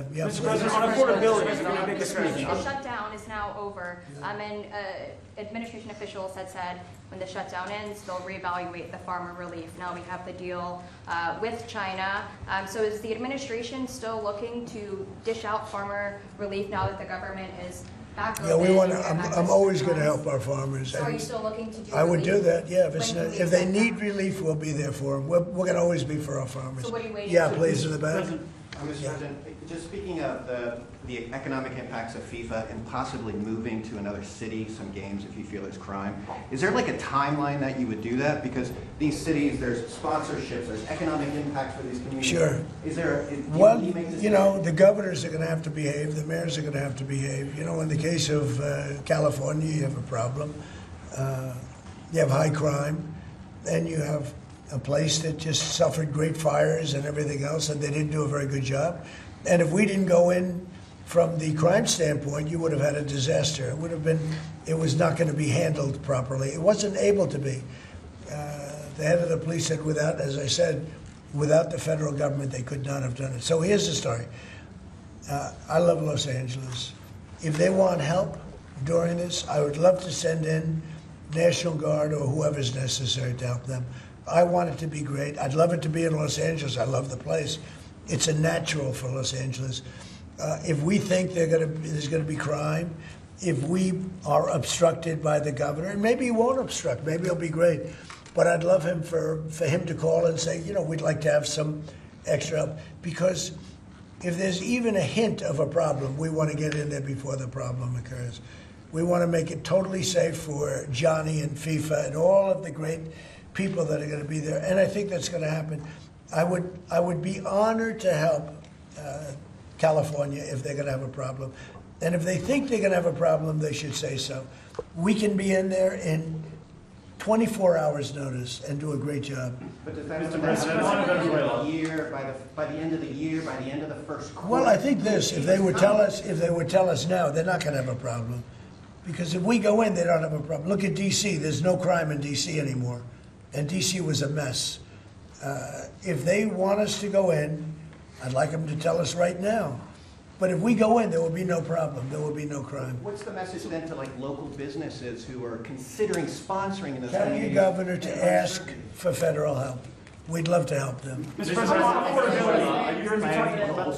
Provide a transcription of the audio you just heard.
time. Yeah, Mr. please. President, on affordability, if you can make a speech. The shutdown is now over, and administration officials had said when the shutdown ends, they'll reevaluate the farmer relief. Now we have the deal with China. So is the administration still looking to dish out farmer relief now that the government is back open? Yeah, we want to. and back I'm to always going to funds? help our farmers. So are you still looking to do I would do relief? that. Yeah, When can we if they expect need that? relief, we'll be there for them. We're going to always be for our farmers. So what are you waiting Yeah, for? please, in the back. President, Mr. President, just speaking of the economic impacts of FIFA and possibly moving to another city, some games if you feel it's crime, is there like a timeline that you would do that? Because these cities, there's sponsorships, there's economic impacts for these communities. Sure. Is there, Well, do you make this you know, the governors are going to have to behave. The mayors are going to have to behave. You know, in the case of California, you have a problem. You have high crime, and you have a place that just suffered great fires and everything else, and they didn't do a very good job. And if we didn't go in from the crime standpoint, you would have had a disaster. It would have been, it was not going to be handled properly. It wasn't able to be. The head of the police said without, as I said, without the federal government, they could not have done it. So here's the story. I love Los Angeles. If they want help during this, I would love to send in National Guard or whoever's necessary to help them. I want it to be great. I'd love it to be in Los Angeles. I love the place. It's a natural for Los Angeles. If we think there's going to be crime, if we are obstructed by the governor, and maybe he won't obstruct, maybe it'll be great. But I'd love him for him to call and say, you know, we'd like to have some extra help. Because if there's even a hint of a problem, we want to get in there before the problem occurs. We want to make it totally safe for Johnny and FIFA and all of the great people that are going to be there. And I think that's going to happen. I would be honored to help California if they're going to have a problem. And if they think they're going to have a problem, they should say so. We can be in there in 24 hours notice and do a great job. But does that Mr. President, by the end of the year, by the end of the first quarter? Well, I think this, if they would tell us now, they're not going to have a problem. Because if we go in, they don't have a problem. Look at D.C. There's no crime in D.C. anymore. And D.C. was a mess. If they want us to go in, I'd like them to tell us right now. But if we go in, there will be no problem. There will be no crime. What's the message then to like local businesses who are considering sponsoring in this Tell your governor to ask for federal help. We'd love to help them. Mr. President, on affordability, you're talking about